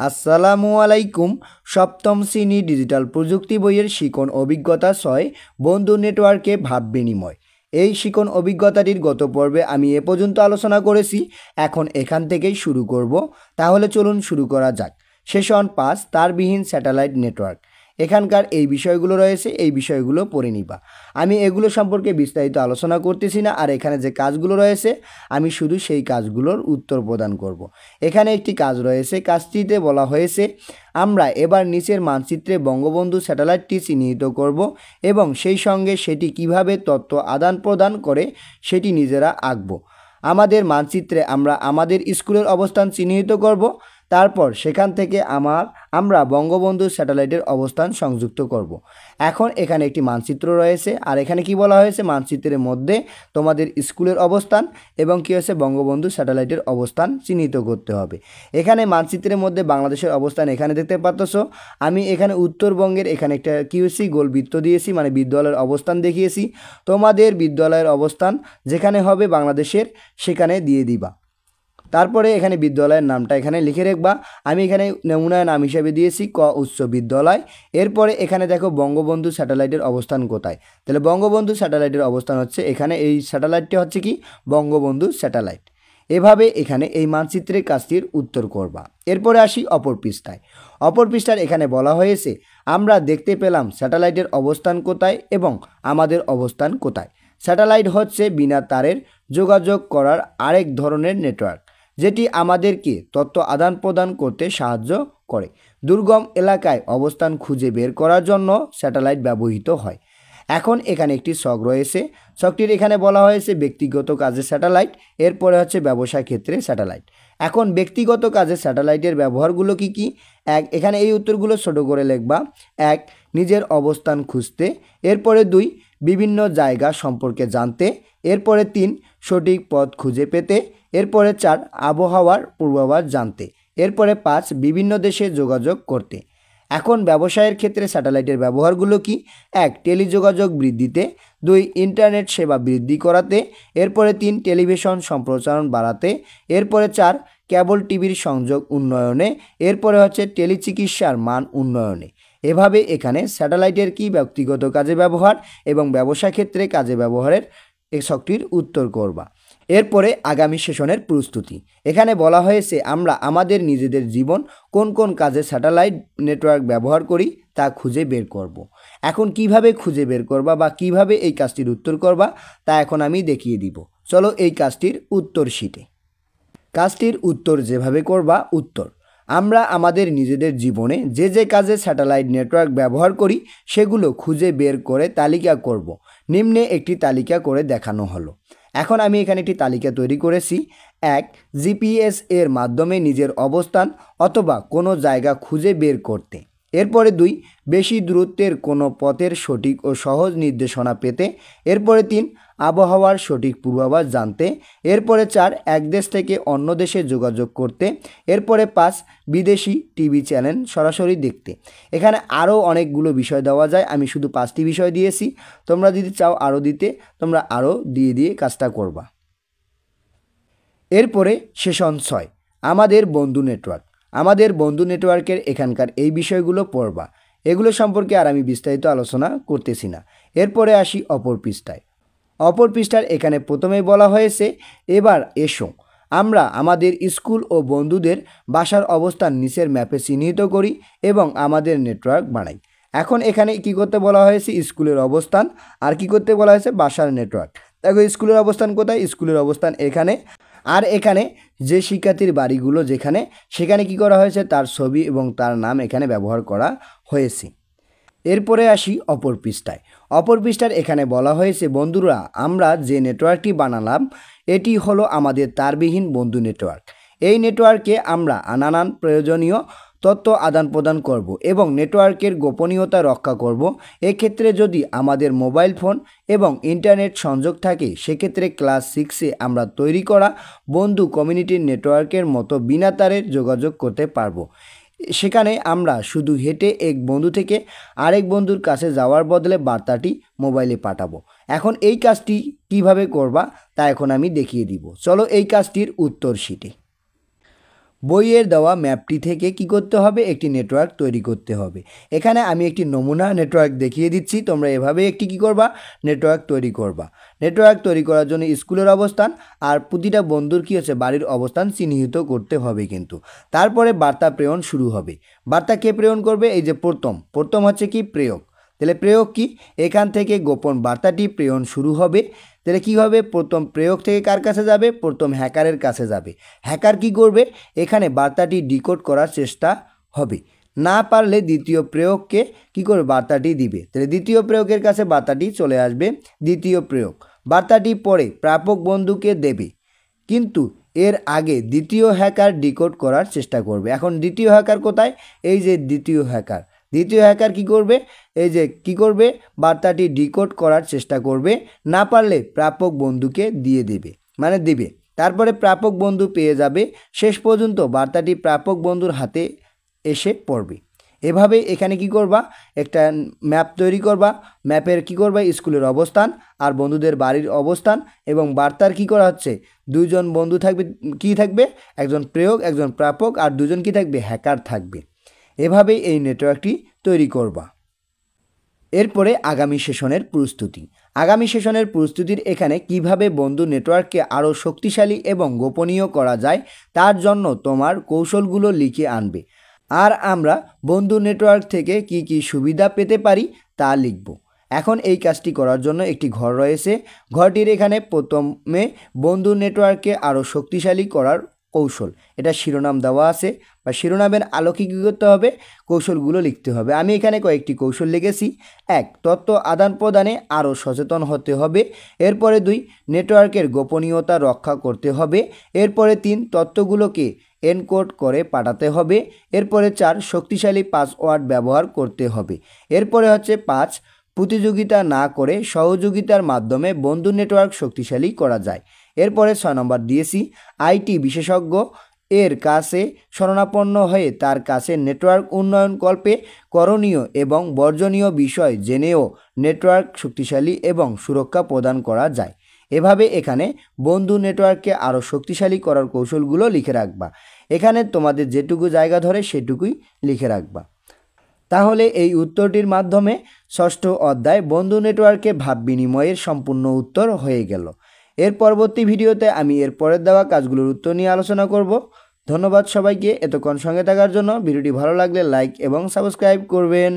আসসালামু আলাইকুম। সপ্তম শ্রেণী ডিজিটাল প্রযুক্তি বইয়ের শিখন অভিজ্ঞতা ৬ বন্ধু নেটওয়ার্কে ভাব বিনিময়। এই শিখন অভিজ্ঞতাটির গত পর্বে আমি এ পর্যন্ত আলোচনা করেছি। এখন এখান থেকেই শুরু করব। তাহলে চলুন শুরু করা যাক। সেশন ৫ তারবিহীন স্যাটেলাইট নেটওয়ার্ক। এখানকার এই বিষয়গুলো রয়েছে, এই বিষয়গুলো পড়ে নিবা। আমি এগুলো সম্পর্কে বিস্তারিত আলোচনা করতেছি না, আর এখানে যে কাজগুলো রয়েছে আমি শুধু সেই কাজগুলোর উত্তর প্রদান করব। এখানে একটি কাজ রয়েছে, কাজটিতে বলা হয়েছে আমরা এবার নিচের মানচিত্রে বঙ্গবন্ধু স্যাটেলাইটটি চিহ্নিত করব এবং সেই সঙ্গে সেটি কিভাবে তথ্য আদান প্রদান করে সেটি নিজেরা আঁকব। আমাদের মানচিত্রে আমরা আমাদের স্কুলের অবস্থান চিহ্নিত করব, তারপর সেখান থেকে আমরা বঙ্গবন্ধু স্যাটেলাইটের অবস্থান সংযুক্ত করব। এখন এখানে একটি মানচিত্র রয়েছে, আর এখানে কি বলা হয়েছে, মানচিত্রের মধ্যে তোমাদের স্কুলের অবস্থান এবং কী হয়েছে বঙ্গবন্ধু স্যাটেলাইটের অবস্থান চিহ্নিত করতে হবে। এখানে মানচিত্রের মধ্যে বাংলাদেশের অবস্থান এখানে দেখতে পাচ্ছ। আমি এখানে উত্তরবঙ্গের এখানে একটা কী হয়েছি গোল বৃত্ত দিয়েছি, মানে বিদ্যালয়ের অবস্থান দেখিয়েছি। তোমাদের বিদ্যালয়ের অবস্থান যেখানে হবে বাংলাদেশের সেখানে দিয়ে দিবা। তারপরে এখানে বিদ্যালয়ের নামটা এখানে লিখে রাখবা। আমি এখানে নমুনায় নাম হিসেবে দিয়েছি ক উচ্চ বিদ্যালয়। এরপরে এখানে দেখো বঙ্গবন্ধু স্যাটেলাইটের অবস্থান কোথায়, তাহলে বঙ্গবন্ধু স্যাটেলাইটের অবস্থান হচ্ছে এখানে, এই স্যাটেলাইটটি হচ্ছে কি বঙ্গবন্ধু স্যাটেলাইট। এভাবে এখানে এই মানচিত্রের কাজটির উত্তর করবা। এরপরে আসি অপর পৃষ্ঠায়। অপর পৃষ্ঠার এখানে বলা হয়েছে আমরা দেখতে পেলাম স্যাটেলাইটের অবস্থান কোথায় এবং আমাদের অবস্থান কোথায়। স্যাটেলাইট হচ্ছে বিনা তারের যোগাযোগ করার আরেক ধরনের নেটওয়ার্ক, যেটি আমাদেরকে তথ্য আদান প্রদান করতে সাহায্য করে। দুর্গম এলাকায় অবস্থান খুঁজে বের করার জন্য স্যাটেলাইট ব্যবহৃত হয়। এখন এখানে একটি ছক রয়েছে, ছকটির এখানে বলা হয়েছে ব্যক্তিগত কাজে স্যাটেলাইট, এরপরে হচ্ছে ব্যবসা ক্ষেত্রে স্যাটেলাইট। এখন ব্যক্তিগত কাজে স্যাটেলাইটের ব্যবহারগুলো কি কি? এক, এখানে এই উত্তরগুলো ছোট করে লিখবা। এক, নিজের অবস্থান খুঁজতে। এরপরে ২, বিভিন্ন জায়গা সম্পর্কে জানতে। এরপরে ৩, সঠিক পথ খুঁজে পেতে। এরপরে ৪, আবহাওয়ার পূর্বাভাস জানতে। এরপরে ৫, বিভিন্ন দেশে যোগাযোগ করতে। এখন ব্যবসায়ের ক্ষেত্রে স্যাটেলাইটের ব্যবহারগুলো কি? ১, টেলিযোগাযোগ বৃদ্ধিতে। ২, ইন্টারনেট সেবা বৃদ্ধি করাতে। এরপরে ৩, টেলিভিশন সম্প্রচারণ বাড়াতে। এরপরে ৪, কেবল টিভির সংযোগ উন্নয়নে। এরপরে হচ্ছে টেলিচিকিৎসার মান উন্নয়নে। এভাবে এখানে স্যাটেলাইটের কি ব্যক্তিগত কাজে ব্যবহার এবং ব্যবসা ক্ষেত্রে কাজে ব্যবহারের এই ছকটির উত্তর করবা। এরপরে আগামী সেশনের প্রস্তুতি। এখানে বলা হয়েছে আমরা আমাদের নিজেদের জীবন কোন কোন কাজে স্যাটেলাইট নেটওয়ার্ক ব্যবহার করি তা খুঁজে বের করব। এখন কিভাবে খুঁজে বের করবা বা কিভাবে এই কাজটির উত্তর করবা তা এখন আমি দেখিয়ে দিব। চলো এই কাজটির উত্তর শিটে। কাজটির উত্তর যেভাবে করবা, উত্তর আমরা আমাদের নিজেদের জীবনে যে যে কাজে স্যাটেলাইট নেটওয়ার্ক ব্যবহার করি সেগুলো খুঁজে বের করে তালিকা করব। নিম্নে একটি তালিকা করে দেখানো হলো। এখন আমি এখানে একটি তালিকা তৈরি করেছি। ১, জিপিএস এর মাধ্যমে নিজের অবস্থান অথবা কোনো জায়গা খুঁজে বের করতে। এরপরে ২, বেশি দূরত্বের কোনো পথের সঠিক ও সহজ নির্দেশনা পেতে। এরপরে ৩, আবহাওয়ার সঠিক পূর্বাভাস জানতে। এরপরে ৪, এক দেশ থেকে অন্য দেশে যোগাযোগ করতে। এরপরে ৫, বিদেশি টিভি চ্যানেল সরাসরি দেখতে। এখানে আরও অনেকগুলো বিষয় দেওয়া যায়, আমি শুধু ৫টি বিষয় দিয়েছি। তোমরা যদি চাও আরও দিতে তোমরা আরও দিয়ে কাজটা করবা। এরপরে সেশন ৬ আমাদের বন্ধু নেটওয়ার্ক। আমাদের বন্ধু নেটওয়ার্কের এখানকার এই বিষয়গুলো পড়বা। এগুলো সম্পর্কে আর আমি বিস্তারিত আলোচনা করতেছি না। এরপরে আসি অপর পৃষ্ঠায়। অপর পৃষ্ঠার এখানে প্রথমেই বলা হয়েছে এবার এসো আমরা আমাদের স্কুল ও বন্ধুদের বাসার অবস্থান নিচের ম্যাপে চিহ্নিত করি এবং আমাদের নেটওয়ার্ক বানাই। এখন এখানে কি করতে বলা হয়েছে, স্কুলের অবস্থান, আর কি করতে বলা হয়েছে বাসার নেটওয়ার্ক। দেখো স্কুলের অবস্থান কোথায়, স্কুলের অবস্থান এখানে। আর এখানে যে শিক্ষার্থীর বাড়িগুলো যেখানে সেখানে কি করা হয়েছে তার ছবি এবং তার নাম এখানে ব্যবহার করা হয়েছে। এরপরে আসি অপর পৃষ্ঠায়। অপর পৃষ্ঠার এখানে বলা হয়েছে বন্ধুরা আমরা যে নেটওয়ার্কটি বানালাম এটি হলো আমাদের তারবিহীন বন্ধু নেটওয়ার্ক। এই নেটওয়ার্কে আমরা নানান প্রয়োজনীয় তথ্য আদান প্রদান করব এবং নেটওয়ার্কের গোপনীয়তা রক্ষা করব। এক্ষেত্রে যদি আমাদের মোবাইল ফোন এবং ইন্টারনেট সংযোগ থাকে সেক্ষেত্রে ক্লাস 6-এ আমরা তৈরি করা বন্ধু কমিউনিটির নেটওয়ার্কের মতো বিনা তারের যোগাযোগ করতে পারবো। সেখানে আমরা শুধু হেঁটে এক বন্ধু থেকে আরেক বন্ধুর কাছে যাওয়ার বদলে বার্তাটি মোবাইলে পাঠাবো। এখন এই কাজটি কিভাবে করবা তা এখন আমি দেখিয়ে দিব। চলো এই কাজটির উত্তর শিটে। বইয়ের দেওয়া ম্যাপটি থেকে কি করতে হবে, একটি নেটওয়ার্ক তৈরি করতে হবে। এখানে আমি একটি নমুনা নেটওয়ার্ক দেখিয়ে দিচ্ছি, তোমরা এভাবে একটি কি করবা, নেটওয়ার্ক তৈরি করবা। নেটওয়ার্ক তৈরি করার জন্য স্কুলের অবস্থান আর প্রতিটা বন্ধুর কি হচ্ছে বাড়ির অবস্থান চিহ্নিত করতে হবে কিন্তু। তারপরে বার্তা প্রেরণ শুরু হবে। বার্তা কে প্রেরণ করবে, এই যে প্রথম হচ্ছে কি প্রেরক। তাহলে প্রেরক কি, এখান থেকে গোপন বার্তাটি প্রেরণ শুরু হবে। তাহলে কী হবে, প্রথম প্রেরক থেকে কার কাছে যাবে, প্রথম হ্যাকারের কাছে যাবে। হ্যাকার কি করবে, এখানে বার্তাটি ডিকোড করার চেষ্টা হবে। না পারলে দ্বিতীয় প্রেরককে কী করবে, বার্তাটি দিবে। তাহলে দ্বিতীয় প্রেরকের কাছে বার্তাটি চলে আসবে। দ্বিতীয় প্রেরক বার্তাটি পরে প্রাপক বন্ধুকে দেবে, কিন্তু এর আগে দ্বিতীয় হ্যাকার ডিকোড করার চেষ্টা করবে। এখন দ্বিতীয় হ্যাকার কোথায়, এই যে দ্বিতীয় হ্যাকার কি করবে, এই যে কি করবে, বার্তাটি ডিকোড করার চেষ্টা করবে। না পারলে প্রাপক বন্ধুকে দিয়ে দেবে, মানে দিবে। তারপরে প্রাপক বন্ধু পেয়ে যাবে। শেষ পর্যন্ত বার্তাটি প্রাপক বন্ধুর হাতে এসে পড়বে। এভাবে এখানে কি করবা, একটা ম্যাপ তৈরি করবা। ম্যাপের কি করবা, স্কুলের অবস্থান আর বন্ধুদের বাড়ির অবস্থান এবং বার্তার কি করা হচ্ছে, দুইজন বন্ধু থাকবে, কি থাকবে, একজন প্রেরক একজন প্রাপক আর দুজন কি থাকবে, হ্যাকার থাকবে। এভাবেই এই নেটওয়ার্কটি তৈরি করবা। এরপরে আগামী সেশনের প্রস্তুতি। আগামী সেশনের প্রস্তুতির এখানে কিভাবে বন্ধু নেটওয়ার্ককে আরও শক্তিশালী এবং গোপনীয় করা যায় তার জন্য তোমার কৌশলগুলো লিখে আনবে। আর আমরা বন্ধু নেটওয়ার্ক থেকে কি কি সুবিধা পেতে পারি তা লিখব। এখন এই কাজটি করার জন্য একটি ঘর রয়েছে। ঘরটির এখানে প্রথমে বন্ধু নেটওয়ার্ককে আরও শক্তিশালী করার কৌশল, এটা শিরোনাম দেওয়া আছে, বা শিরোনামের আলোকে কী করতে হবে, কৌশলগুলো লিখতে হবে। আমি এখানে কয়েকটি কৌশল লিখেছি। 1, তথ্য আদান প্রদানে আরও সচেতন হতে হবে। এরপরে 2, নেটওয়ার্কের গোপনীয়তা রক্ষা করতে হবে। এরপরে 3, তথ্যগুলোকে এনকোড করে পাঠাতে হবে। এরপরে 4, শক্তিশালী পাসওয়ার্ড ব্যবহার করতে হবে। এরপরে হচ্ছে 5, প্রতিযোগিতা না করে সহযোগিতার মাধ্যমে বন্ধু নেটওয়ার্ক শক্তিশালী করা যায়। এরপরে 6 নম্বর দিয়েছি, আইটি বিশেষজ্ঞ এর কাছে শরণাপন্ন হয়ে তার কাছে নেটওয়ার্ক উন্নয়ন কল্পে করণীয় এবং বর্জনীয় বিষয় জেনেও নেটওয়ার্ক শক্তিশালী এবং সুরক্ষা প্রদান করা যায়। এভাবে এখানে বন্ধু নেটওয়ার্ককে আরও শক্তিশালী করার কৌশলগুলো লিখে রাখবা। এখানে তোমাদের যেটুকু জায়গা ধরে সেটুকুই লিখে রাখবা। তাহলে এই উত্তরটির মাধ্যমে 6ষ্ঠ অধ্যায় বন্ধু নেটওয়ার্কে ভাব বিনিময়ের সম্পূর্ণ উত্তর হয়ে গেল। এর পরবর্তী ভিডিওতে আমি এর পরের দেওয়া কাজগুলোর উত্তর নিয়ে আলোচনা করব। ধন্যবাদ সবাইকে এতক্ষণ সঙ্গে থাকার জন্য। ভিডিওটি ভালো লাগলে লাইক এবং সাবস্ক্রাইব করবেন।